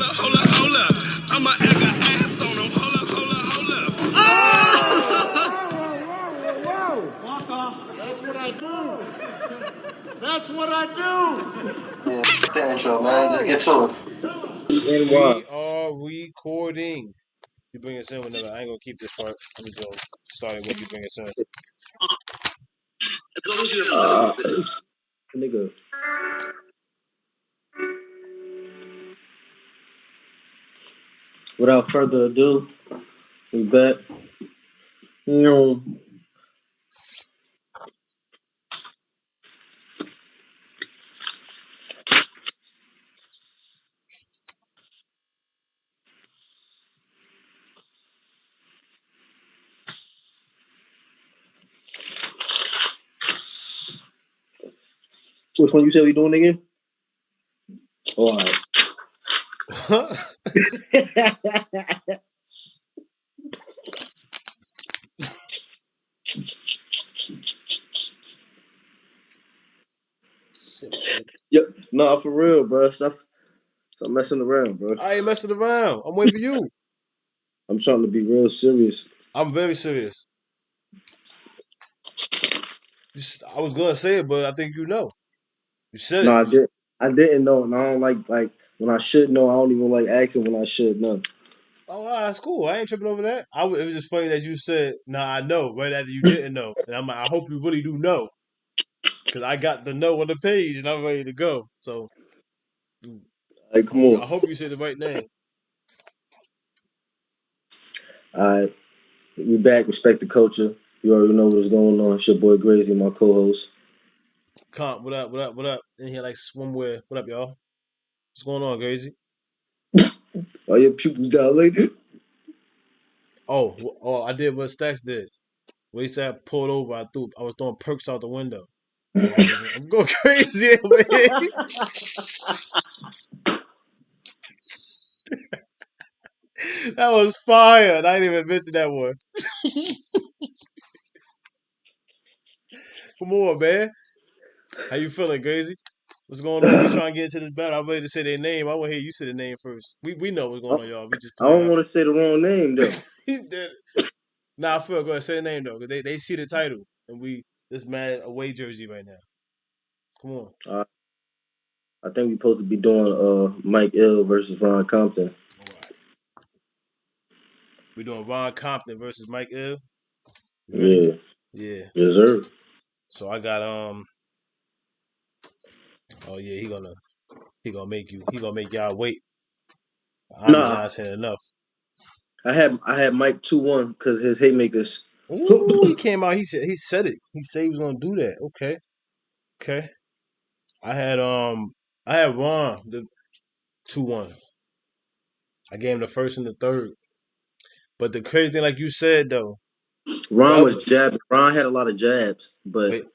hold up. I'ma act an ass on him. Hold up. Walk off. That's what I do. That's what I do. Yeah, the intro, man. Just get to it. We are recording. You bring us in whenever. I ain't gonna keep this part. I'm just gonna start it when you bring us in. As long as you have nigga. Without further ado, we back. Which one you said we doing again? All right. Yep. No, for real, bro. Stop messing around, bro. I ain't messing around. I'm waiting for you. I'm trying to be real serious. I'm very serious. I was gonna say it, but I think you know. You said No, it. I didn't know, and I don't like when I should know. I don't even like asking when I should know. Oh, that's cool. I ain't tripping over that. It was just funny that you said, "Nah, I know," right after you didn't know, and I'm like, I hope you really do know, because I got the know on the page and I'm ready to go. So, Like, come on. I hope you said the right name. All right, we back. Respect the culture. You already know what's going on. It's your boy Grazy, my co-host. Comp, what up? In here like swimwear. What up, y'all? What's going on, Grazy? Are your pupils dilated? Oh, I did what Stacks did. When he said I pulled over, I was throwing perks out the window. I'm going crazy, man. That was fire. And I didn't even mention that one. Come on, man. How you feeling, Grazy? What's going on? We trying to get into this battle. I'm ready to say their name. I want to hear you say the name first. We know what's going on, y'all. We just I playing don't out. want to say the wrong name though. He did. Nah, I feel. Go ahead, say the name though, because they see the title and we this mad away jersey right now. Come on. I think we're supposed to be doing Mike Ill versus Ron Compton. All right. We're doing Ron Compton versus Mike Ill. You ready? Yeah. Yeah. Yes, sir. So I got Oh yeah, he gonna make y'all wait. I'm just Nah, not saying enough. I had Mike 2-1 because his haymakers. Ooh, he came out. He said it. He said he was gonna do that. Okay. I had Ron the 2-1. I gave him the first and the third. But the crazy thing, like you said though, Ron was whoever jabbing. Ron had a lot of jabs, but wait,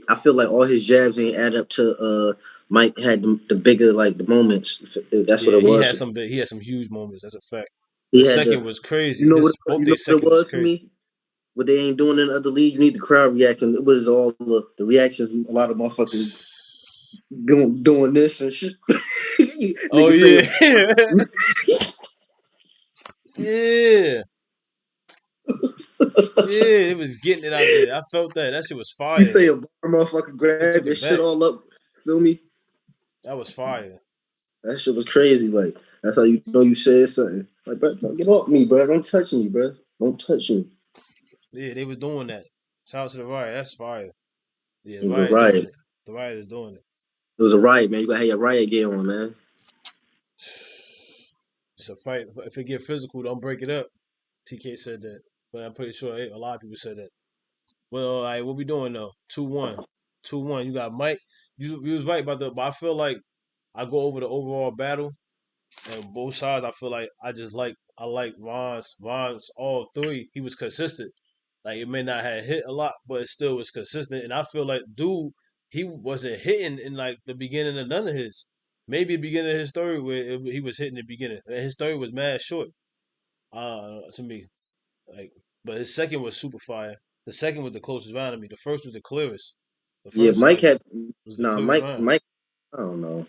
I feel like all his jabs didn't add up to Mike had the bigger like the moments. That's what yeah, it was. he had some huge moments. That's a fact. The He had second was crazy. you know what Both you their know what it second was was for crazy. me. What they ain't doing in the other league, you need the crowd reaction. It was all the reactions. A lot of motherfuckers doing this and shit. Oh Niggas yeah, say, yeah, yeah. It was getting it out there. I felt that. That shit was you fire say though. a bar motherfucker It grab took your it shit back. all up. Feel me? That was fire. That shit was crazy. Like that's how you know you said something. Like, bro, get off me, bro. Don't touch me, bro. Don't touch me. Yeah, they was doing that. Shout out to the riot. That's fire. Yeah, It the was a riot doing riot. it. The riot is doing it. It was a riot, man. You gotta have your riot gear on, man. It's a fight. If it get physical, don't break it up. TK said that, but I'm pretty sure a lot of people said that. Well, all right, what we doing though? 2-1, 2-1. You got Mike. You was right about the, but I feel like I go over the overall battle and both sides. I feel like I like Ron's all three. He was consistent. Like it may not have hit a lot, but it still was consistent. And I feel like dude, he wasn't hitting in like the beginning of none of his. Maybe the beginning of his third where he was hitting the beginning. And his third was mad short. To me, like, but his second was super fire. The second was the closest round to me. The first was the clearest. The Yeah, first Mike like had was the nah clearest Mike round. Mike. I don't know.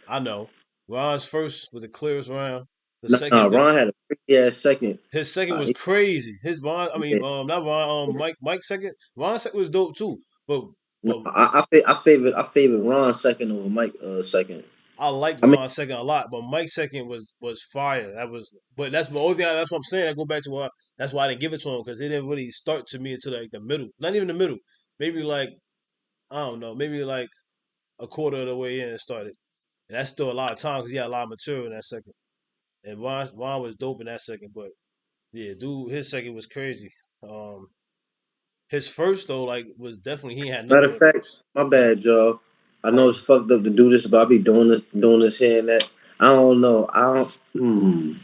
I know. Ron's first was the clearest round. The Nah, second though, Ron had a pretty ass second. his second was He, crazy. His Ron, I mean, yeah. not Ron, Mike second. Ron's second was dope too. But No, but I favorite Ron second over Mike second. I liked I mean, Ron's second a lot. But Mike's second was fire. That was, but that's the only thing. That's what I'm saying. I go back to why. That's why I didn't give it to him because it didn't really start to me until like the middle. Not even the middle. Maybe like I don't know. Maybe like a quarter of the way in it started. And that's still a lot of time because he had a lot of material in that second. And Ron was dope in that second, but yeah, dude, his second was crazy. Um, his first though, like, was definitely he ain't had matter nothing of at fact, first. my Like, bad, y'all. I know like it's fucked up to do this, but I be doing this here and that. I don't know. I don't.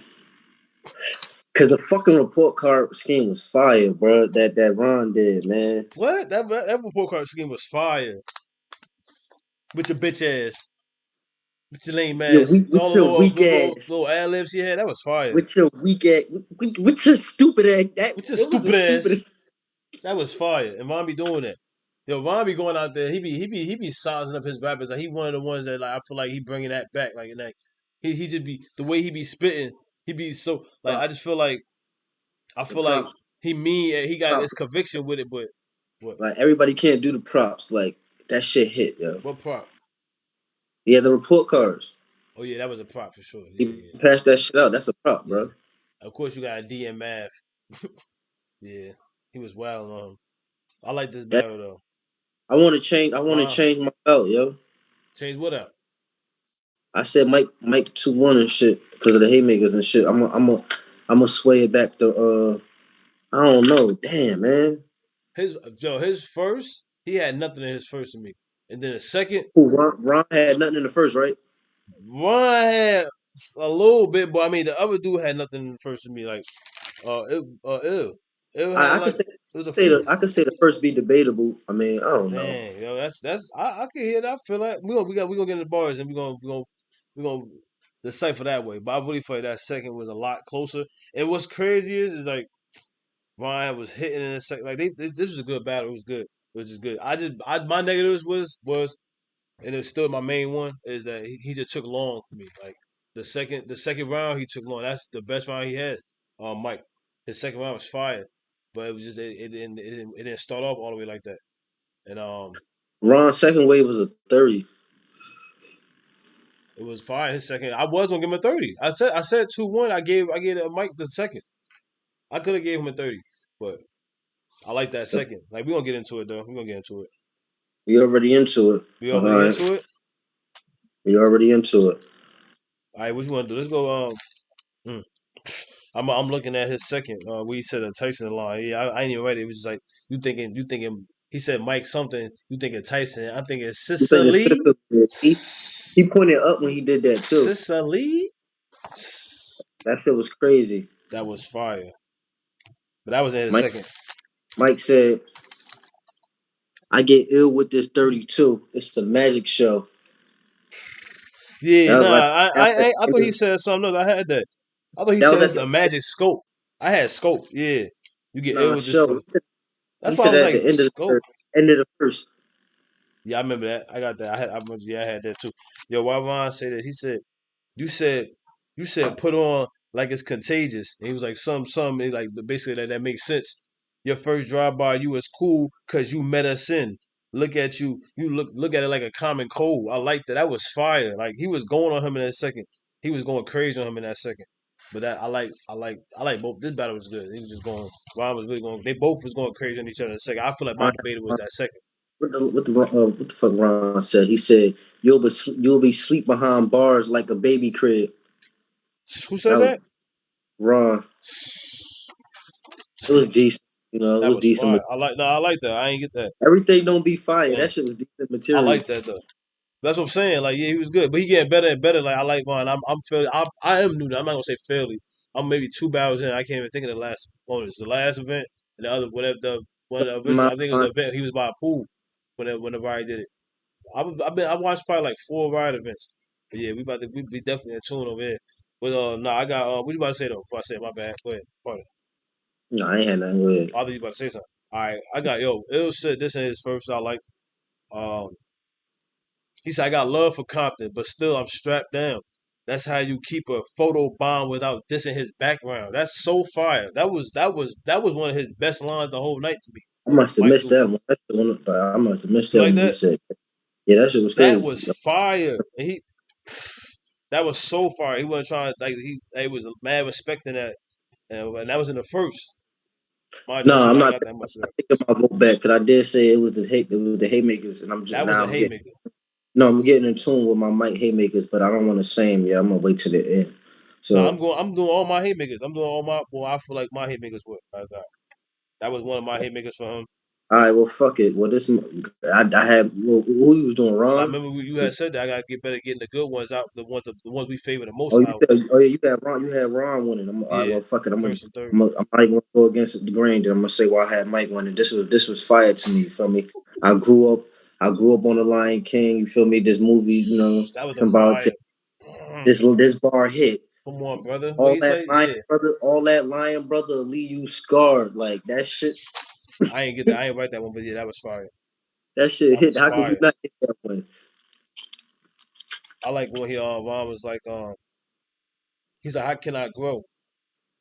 Cause the fucking report card scheme was fire, bro. That Ron did, man. what? That report card scheme was fire. With your bitch ass, with your lame Your ass, weak, with all the your weak ass, little ad libs he had. That was fire. with your weak ass, with your stupid ass. That With your it was the stupid ass, stupidest. that was fire. And Ron be doing that. Yo, Ron be going out there. He be sizing up his rappers. Like he one of the ones that like I feel like he bringing that back. Like he just be the way he be spitting. He be so like Prop, I just feel like the props, he mean and he got props. his conviction with it. But what Like everybody can't do the props. Like that shit hit, yo. what prop? Yeah, the report cards. Oh yeah, that was a prop for sure. Yeah, He yeah, passed that shit out. That's a prop, yeah. bro. Of course you got a D in math. Yeah, he was wild on him. I like this That, battle though. I want to change. I want to Ron, change my belt, yo. change what up? I said Mike 2-1 and shit because of the haymakers and shit. I'm a sway it back to I don't know. Damn, man. His first, he had nothing in his first to me. And then the second, Ooh, Ron had nothing in the first, right? Ron had a little bit, but I mean the other dude had nothing in the first to me. Like it I, had I could like say, it was a say few. the I could say the first be debatable. I mean, I don't know. Dang, yo, that's I can hear that. I feel like we gonna get in the bars and we gonna decipher that way. But I really feel like that second was a lot closer. And what's crazy is like Ryan was hitting in the second. Like this was a good battle. It was good. It was just good. My negatives was and it's still my main one is that he just took long for me. Like the second round he took long. That's the best round he had. Mike, his second round was fire, but it was just it didn't start off all the way like that. And Ron's second wave was a 30. it was fire. His second, I was gonna give him a 30. I said 2-1. I gave Mike the second. I could have gave him a 30, but I like that second. Like we gonna get into it though. We gonna get into it. We already into it. We All already right, into it. we already into it. All right, what you want to do? Let's go. Mm. I'm looking at his second. We said a Tyson line. Yeah, I ain't even ready. It was just like you thinking. He said Mike something. You thinking Tyson? I'm thinking You thinking Sicily. sister? He pointed up when he did that too. Sicily. That shit was crazy. That was fire. But that was in his Mike second. Mike said, "I get ill with this 32. It's the magic show." Yeah, That nah. was like I thought he said something else. I had that. I thought he that was said at it's the the magic scope. I had scope. Yeah, you get ill nah with this. show. He That's why I said was at like the end of the scope. first. End of the first. Yeah, I remember that. I got that. I remember. Yeah, I had that too. Yo, why Ron say this? He said you said you said put on like it's contagious. And he was like some and like basically that makes sense. Your first drive by you was cool because you met us in. Look at you. You look at it like a common cold. I like that. That was fire. Like he was going on him in that second. He was going crazy on him in that second. But that I like both. This battle was good. He was just going. Ron was really going. They both was going crazy on each other in the second. I feel like my debate was that second. What the fuck Ron said? He said you'll be sleep behind bars like a baby crib. Who That said was that? Ron. It was decent. It That was was decent. fire. I like that. I ain't get that. Everything don't be fire. Dang. That shit was decent I material. like that though. That's what I'm saying. Like, yeah, he was good, but he getting better and better. Like, I like Vaughn. I'm fairly. I am new. I'm not gonna say fairly. I'm maybe 2 battles in. I can't even think of the last bonus. The last event and the other whatever the one of the original. My, I think it was my an event. He was by a pool when the ride did it. I watched probably like 4 ride events. But yeah, we be definitely in tune over here. But no, I got what you about to say though? Before I say it, my bad. Go ahead. Pardon. no, I ain't had nothing with it. I thought you about to say something. All right, I got Ill said this in his first. I like. Um, he said I got love for Compton, but still I'm strapped down. That's how you keep a photo bomb without dissing his background. That's so fire. That was one of his best lines the whole night to me. I must have Mike missed Lou. that one. That's the one. I must have missed You that like one when he that? said, "Yeah, that shit was That crazy." was fire. And he that was so fire. He wasn't trying like he was mad respecting that. And that was in the first. Mind you, No, I'm still I'm not not. got that much of I'm that taking first. my vote back because I did say it was the haymakers, and I'm just That was now a I'm getting haymaker. no, I'm getting in tune with my Mike haymakers, but I don't want to say him yet. I'm gonna wait till the end. No, So, I'm doing all my haymakers. I'm doing all my well, I feel like my haymakers were that was one of my haymakers for him. all right, well, fuck it. Well, I had who you was doing, Cause I Ron? remember you had said that I gotta get better getting the good ones out, the ones we favor the most Oh, you out. said, oh yeah, you had Ron winning. All right, Yeah, well, fuck it. first and third. I'm not even gonna go against the grain. Then I'm gonna say why I had Mike winning. This was fire to me. You feel me? I grew up, I grew up on the Lion King. You feel me? This movie, That was a about fire. this bar hit. Come on, brother. What you say? Yeah, All that lion brother leave you scarred. Like that shit. I ain't get that. I ain't write that one, but yeah, that was fire. That shit That hit. was How could you fire. not hit that one? I like when Ron was like he's like, how can I grow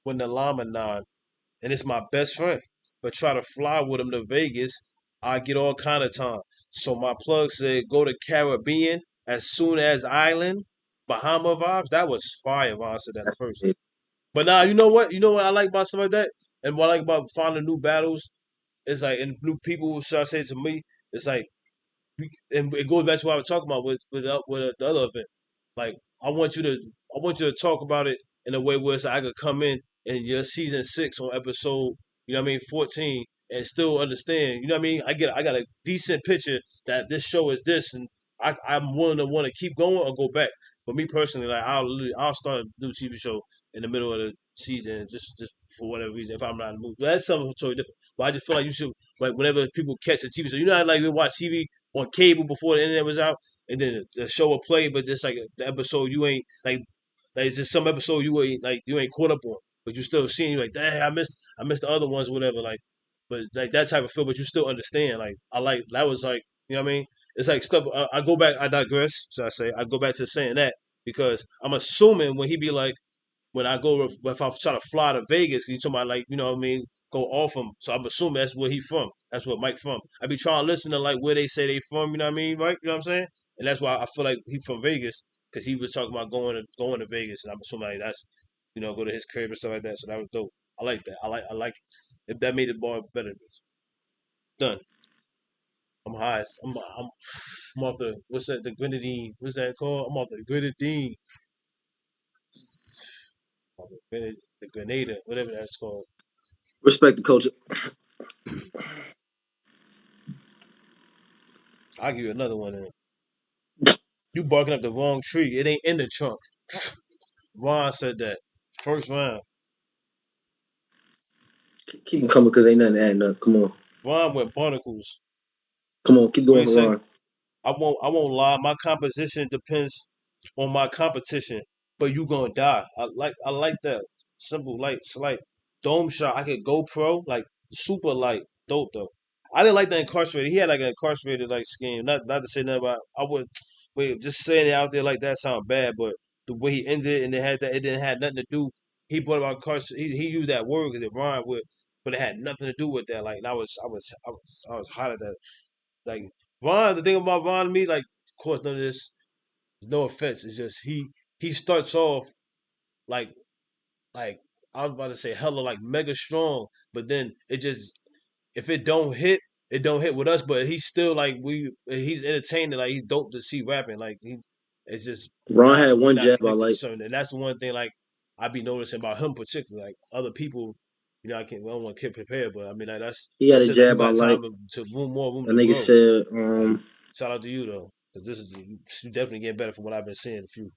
when the llama nod and it's my best friend, but try to fly with him to Vegas, I get all kind of time. So my plug said go to Caribbean as soon as island, Bahama vibes. That was fire. Ron said that in the That's first. it. But now you know what? You know what I like about stuff like that, and what I like about finding new battles is like and new people. Should I say to me? It's like and it goes back to what I was talking about with the other event. Like I want you to talk about it in a way where it's like I could come in your season 6 on episode, 14 and still understand. You know what I mean? I got a decent picture that this show is this, and I'm willing to want to keep going or go back. But me personally, like I'll start a new TV show in the middle of the season just for whatever reason if I'm not in the mood. But that's something totally different. But I just feel like you should like whenever people catch a TV show, you know how like we watch TV on cable before the internet was out, and then the show will play, but just like the episode you ain't like it's just some episode you ain't caught up on, but you still seeing you like, dang, I missed the other ones, or whatever. Like, but like that type of feel, but you still understand. Like I like that was like you know what I mean. It's like stuff. I go back. I digress. So I say I go back to saying that because I'm assuming when he be like when I go if I'm trying to fly to Vegas, you talking about like you know what I mean, go off him. So I'm assuming that's where he from. That's where Mike from. I be trying to listen to like where they say they from. You know what I mean, right? You know what I'm saying? And that's why I feel like he from Vegas because he was talking about going to Vegas, and I'm assuming like that's go to his crib and stuff like that. So that was dope. I like that. I like if that made the ball better. Done. I'm high. I'm off the what's that? The grenadine. What's that called? I'm off the grenadine. Off the grenada, whatever that's called. Respect the culture. I'll give you another one. You barking up the wrong tree. It ain't in the trunk. Ron said that. First round. Keep them coming because ain't nothing adding up. Come on, Ron with barnacles. keep What going he for say? Ron. I won't lie. My composition depends on my competition, but you gonna die. I like that. Simple, light, slight. Dome shot. I could go pro, like super light. Dope though. I didn't like the incarcerated. He had like an incarcerated like scheme. Not to say nothing about I would wait, just saying it out there like that sound bad, but the way he ended it and it didn't have nothing to do. He brought about incarcerated. He used that word because it rhymed with, but it had nothing to do with that. Like and I was hot at that. Like Ron, the thing about Ron to me, like, of course, none of this, no offense. It's just he starts off like like I was about to say hella like mega strong, but then it just if it don't hit, it don't hit with us. But he's still like he's entertaining, like he's dope to see rapping. Like it's just Ron not had we one not jab I connected to like. certain, and that's the one thing like I be noticing about him particularly. Like other people, I don't want to get prepared, but I mean like He had that's a it. Like you jab I got time like. to more room That to nigga grow. said, Like, shout out to you though, because this is you definitely getting better from what I've been seeing. If you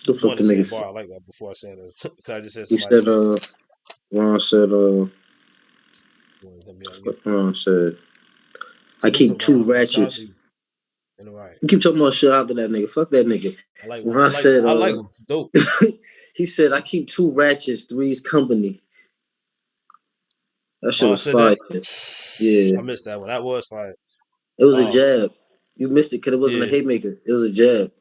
the fuck want the to say nigga a said. bar, I like that before I say it. Because I just said He somebody's said, name. Ron said, Yeah, Ron said, I so this is keep two Ron. Shout out to ratchets. you. And all right, You keep talking about shit out to that nigga. Fuck that nigga. I like him. Ron said, I like him. Dope. he said, I keep two ratchets, three's company. That shit Ron was said fire. that. Yeah. I missed that one. That was fire. It was a Um, jab. You missed it because it wasn't a yeah. haymaker. It was a jab.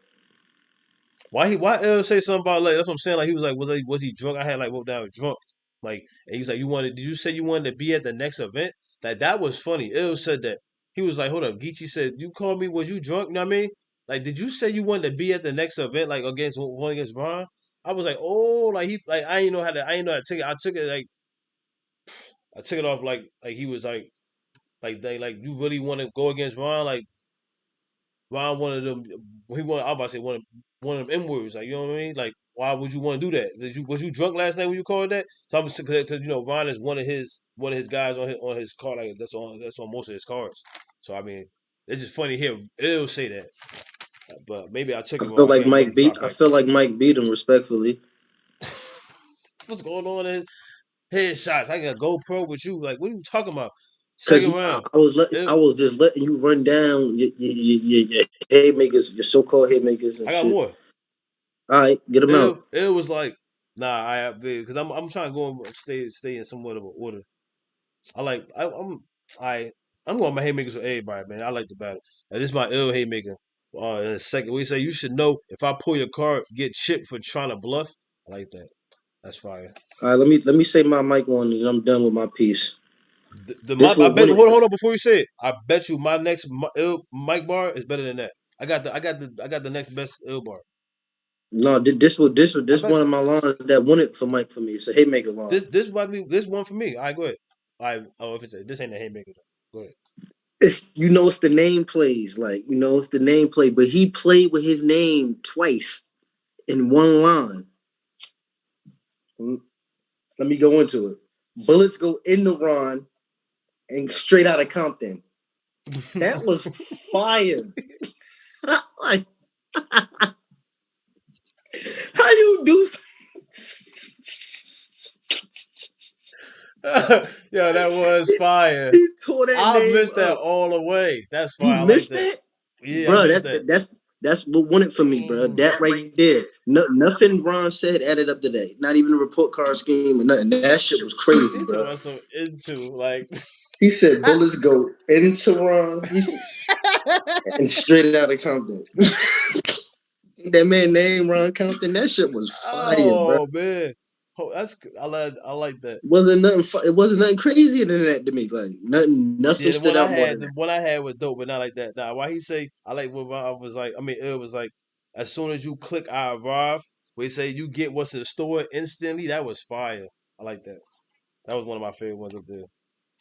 Why L say something about like that's what I'm saying. Like he was like, was he drunk? I had like wrote down drunk. Like and he's like, did you say you wanted to be at the next event? Like that was funny. Ill said that. He was like, hold up, Geechee said, you called me, was you drunk? You know what I mean? Like, did you say you wanted to be at the next event, like against one against Ron? I was like, oh, like he like I ain't know how to take it. I took it off like he was like they like you really want to go against Ron? Like Ron one of them. I was about to say one of them M words. Like you know what I mean? Like why would you want to do that? Was you drunk last night when you called that? So I'm because you know Ron is one of his guys on his car. Like that's on most of his cars. So I mean, it's just funny here. It'll say that, but maybe I took it wrong. I think I'm gonna drop I back. feel like Mike beat him respectfully. What's going on in headshots? I got a GoPro with you. Like what are you talking about? Cause Second round. I It, was just letting you run down your haymakers, your so-called haymakers and I got shit. more. All right, get them out. It was like nah. I because I'm trying to go and stay in somewhat of an order. I like I I'm going my haymakers with everybody, man. I like the battle. And this is my ill haymaker. In a second, we say you should know if I pull your card, get chipped for trying to bluff. I like that. That's fire. All right, let me say my mic one, and I'm done with my piece. This I will bet win hold it. on, hold on before you say it. I bet you my next ill mic bar is better than that. I got the next best ill bar. No, I this bet one you. of my lines that won it for Mike for me. It's a haymaker line. This might be this one for me. All right, go ahead. If it's this ain't a haymaker though. Go ahead. It's it's the name plays like it's the name play, but he played with his name twice in one line. Let me go into it. Bullets go in the Ron and straight out of Compton. That was fire. Like, how you do? Yeah, that was fire. He tore that I name missed that up. all the way. That's You fire. I like missed that. that, Yeah, I bro. missed that. That's what won it for me, bro. Mm. That right there. No, nothing Ron said added up today. Not even a report card scheme or nothing. That shit was crazy, He talking bro. about some into like He said bullets go into Ron. And straight out of Compton. That man named Ron Compton. That shit was fire, bro. oh man. Oh, I like that. It wasn't nothing crazier than that to me. Like nothing Yeah, stood out more than the that. one I had was dope, but not like that. Nah, why he say I like what I was like. I mean, it was like as soon as you click I arrive, we say you get what's in the store instantly. That was fire. I like that. That was one of my favorite ones up there.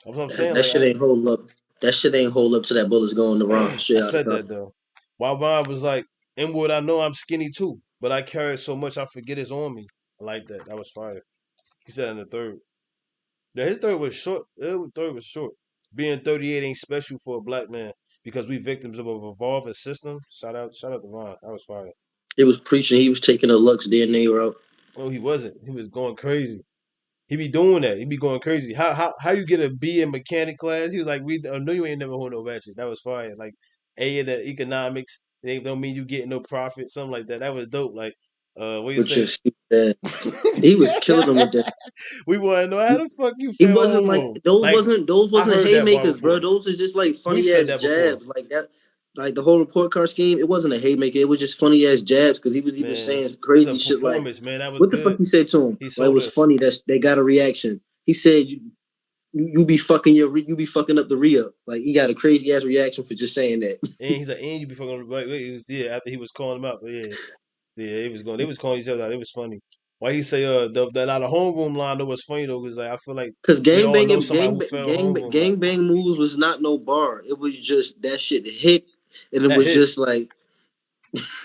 That's what I'm saying. That Like shit ain't hold up. That shit ain't hold up to that bullets going to Ron I straight out of said that Compton. though. While Vaughn was like, Inwood, I know I'm skinny too, but I carry so much I forget it's on me. I like that. That was fire. He said in the third. Yeah, his third was short. His third was short. Being 38 ain't special for a black man because we victims of a evolving system. Shout out to Vaughn. That was fire. It was preaching. He was taking a Lux DNA route. No, he wasn't. He was going crazy. He be doing that. He be going crazy. How you get a B in mechanic class? He was like, we I know you ain't never hold no ratchet. That was fire. Like A in the economics. They don't mean you getting no profit. Something like that. That was dope. Like what you With say? just he was killing them with that. We want to know how the fuck you It feel at wasn't like home. Like those I wasn't heard that bar haymakers, bro. before. Those are just like We funny said ass that before, jabs, like that. Like the whole report card scheme, it wasn't a haymaker. It was just funny ass jabs because he was even man. saying It's a crazy shit like, performance, man. That was "What the fuck good. he said to him?" He Like it sold was us, funny that they got a reaction. He said, "You be fucking you be fucking up the re-up." Like he got a crazy ass reaction for just saying that. and he's like, and you be fucking right. Yeah, after he was calling him out, but yeah. Yeah, he was going. They was calling each other out. It was funny. Why he say the now the homeroom line though was funny though because like I feel like Cause we all know somebody who fell homeroom like gang bang moves was not no bar. It was just that shit hit, and it that was hit. just like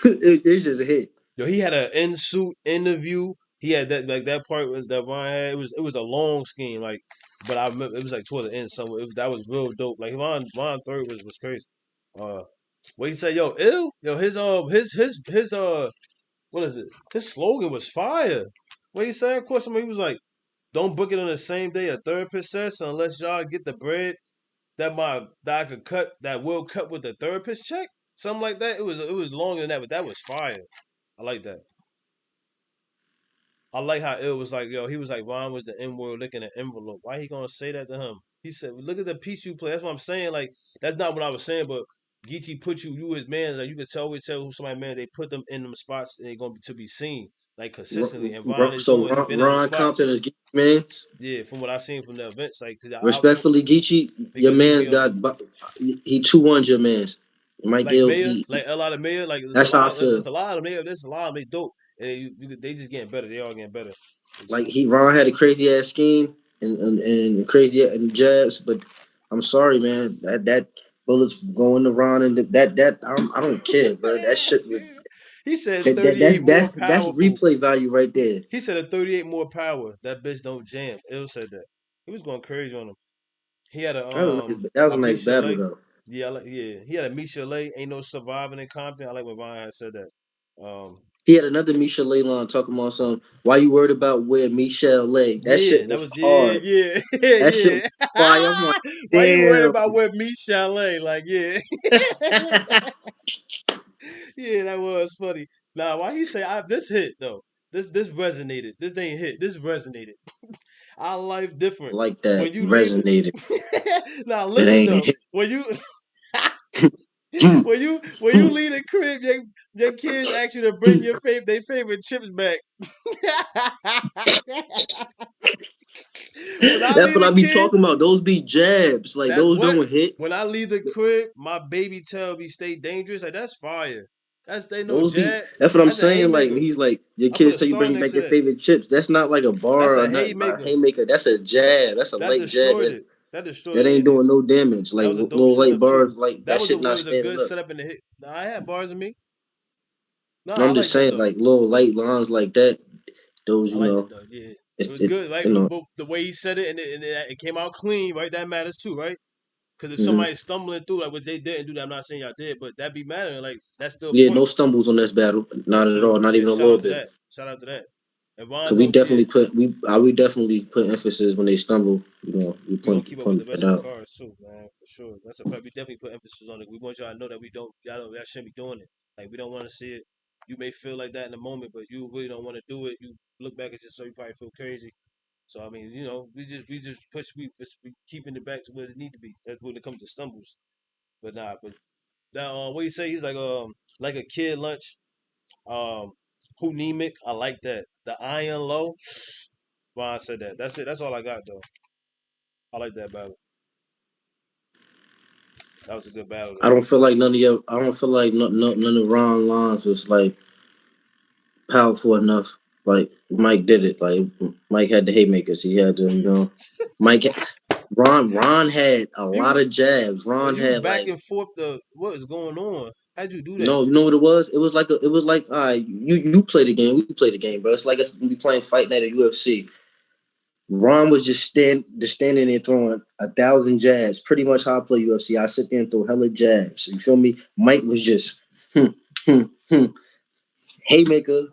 it just hit. Yo, he had an in suit interview. He had that part that Ryan had. It was a long scheme like, but I remember it was like toward the end somewhere. That was real dope. Like Ron third was crazy. Uh, what he said, yo, ill, yo his what is it? His slogan was fire. What he said, of course, he was like. Don't book it on the same day a therapist says unless y'all get the bread that I could cut that will cut with the therapist check. Something like that. It was longer than that, but that was fire. I like that. I like how it was like, yo, he was like Ron was the N word licking an envelope. Why he gonna say that to him? He said, look at the piece you play. That's what I'm saying. Like, that's not what I was saying, but Geechee put you as man, like you can always tell who somebody man. They put them in them spots and they're gonna be to be seen like consistently. And Von is So doing been in them Ron spots. Compton is Geechee man. Yeah, from what I seen from the events, like 'cause Respectfully, Geechee, your because he man's be on he 2-1 your man's. Mike like Ill, Mayor, like a lot of Mayor, like there's a that's how I lot, feel. there's a lot of Mayor, there's a lot of they dope, and they just getting better. They all getting better. Like Ron had a crazy ass scheme and crazy and jabs, but I'm sorry, man. That bullets going to Ron and I don't care, bro. That shit was He said that 38 more that's powerful. replay value right there. He said a 38 more power. That bitch don't jam. Ill said that. He was going crazy on him. He had That was a a nice Misha battle Lay. though. Yeah, yeah. He had a Misha Lay. Ain't no surviving in Compton. I like when Vine had said that. He had another Michelle Leylon talking about some. Why you worried about where Michelle lay? That Yeah, shit that was was yeah, hard. yeah, That shit was yeah. fire. I'm like, Why you worried damn. about what me chalet? Like, yeah, yeah, that was funny. Nah, why he say this hit though? This resonated. This ain't hit. This resonated. Our life different. Like that When you leave resonated. now It listen ain't though. hit. When you Mm, when you mm. leave the crib, your kids ask you to bring their favorite chips back. When I That's leave what I the be kid, talking about. Those be jabs. Like that those what? don't hit. When I leave the crib, my baby tell me stay dangerous. Like that's fire. That's they know Those be. jab. That's what I'm That's a saying. Like when haymaker. he's like, your I put kids a tell you star bring next back to your that. favorite chips. That's not like a That's bar or a not a haymaker. haymaker. That's a jab. That's a That light jab. destroyed it. That destroyed That the ain't doing Indians. no damage. That Like was a dope little light setup too. bars. Like That that was a shit not was a standing good up. setup in the hit. Nah, I had bars in me. Nah, I I'm like just that saying, though. like little light lines like that. Those, I like that though. Yeah, it was it good, right? you know. But the way he said it and it came out clean, right? That matters too, right? Because if hmm somebody's stumbling through, like which they didn't do that, I'm not saying y'all did, but that be mattering. Like that's still Yeah, no points. stumbles on this battle. Not at all. So Not yeah, even a shout little out to bit. that. Shout out to that. And Ron Cause we don't, yeah, definitely put we definitely put emphasis when they stumble. We we gonna keep up with the point rest that of the out. cards too, man, for sure. That's a fact. We definitely put emphasis on it. We want y'all to know that we don't, y'all shouldn't be doing it. Like we don't want to see it. You may feel like that in the moment, but you really don't want to do it. You look back at yourself, you probably feel crazy. So I mean, we just push, we keeping it back to where it need to be. That's when it comes to stumbles. But nah, but that what you say? He's like a kid lunch. Um, who Nemic? I like that. The Iron Low. Ron said that. That's it. That's all I got though. I like that battle. That was a good battle I though. don't feel like none of your. I don't feel like none of Ron lines was like powerful enough. Like Mike did it. Like Mike had the haymakers. He had the. Mike Ron had a lot You of jabs. but Ron you had back like and forth the what is going on? How'd you do that? no, you know what it was? It was like you play the game, we play the game, bro. It's like us we playing Fight Night at UFC. Ron was just standing there throwing 1,000 jabs. Pretty much how I play UFC. I sit there and throw hella jabs. You feel me? Mike was just hmm, hmm, hmm. Haymaker,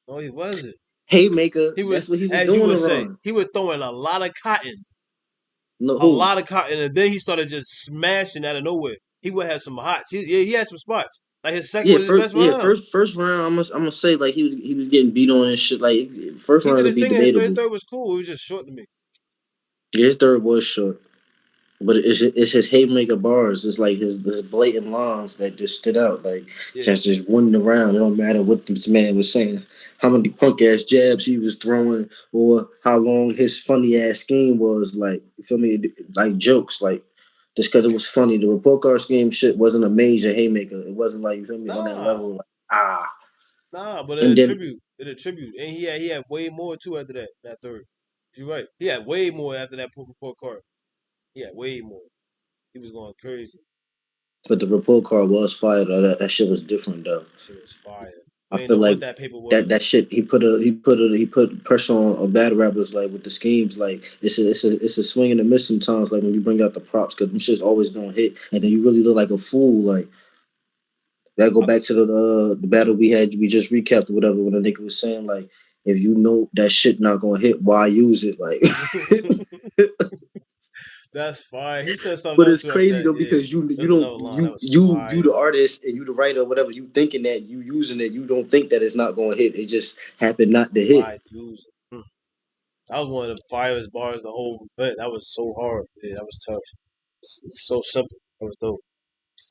Oh, he wasn't. haymaker. He was, That's what he was as you doing to would say, Ron. he was throwing a lot of cotton, No who? and then he started just smashing out of nowhere. He would have some hots. Yeah, he had some spots. Like his second was his best round. First round. I'm gonna say like he was getting beat on and shit. Like first He round did would his be thing, and debatable. third was cool. It was just short to me. Yeah, his third was short. But it's his haymaker bars. It's like his blatant lines that just stood out. Like Yeah. just winning around. It don't matter what this man was saying, how many punk ass jabs he was throwing, or how long his funny ass scheme was. Like you feel me? Like jokes. Like just because it was funny. The report card scheme shit wasn't a major haymaker. It wasn't like you feel me on that Nah, level. Like, ah, but and then it attribute, and he had way more too after that third. You're right. He had way more after that report card. He had way more. He was going crazy. but the report card was fired. That shit was different though. Shit was fire. I We didn't feel know what like that paper was. that shit he put pressure on bad rappers like with the schemes like it's a swing and a miss sometimes like when you bring out the props because them shit's always gonna hit and then you really look like a fool like that go I, back to the battle we just recapped or whatever when the nigga was saying like if you know that shit not gonna hit why use it like that's fire. He said something but else it's too after crazy that. though Yeah, because you there's don't another line that was you fire. the artist and you the writer or whatever you thinking that you using it you don't think that it's not gonna hit it just happened not to hit. Why use it? That was one of the firest bars the whole event. That was so hard. Yeah, that was tough. It's so simple. That was dope.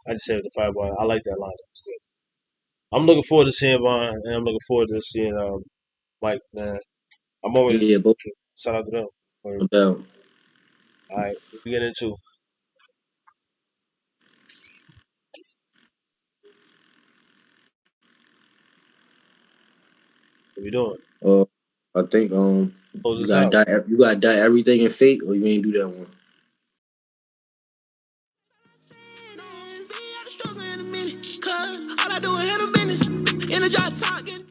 I just said it to Fireboy. I like that lineup. It's good. I'm looking forward to seeing Vaughn, and I'm looking forward to seeing Mike. Man, I'm Yeah, always both shout out to them. no doubt. All right, we get into what we doing. I think Close you this gotta out. die everything in fate, or you ain't do that one. Struggle in a minute, cause all I do is handle business. In the drop top, getting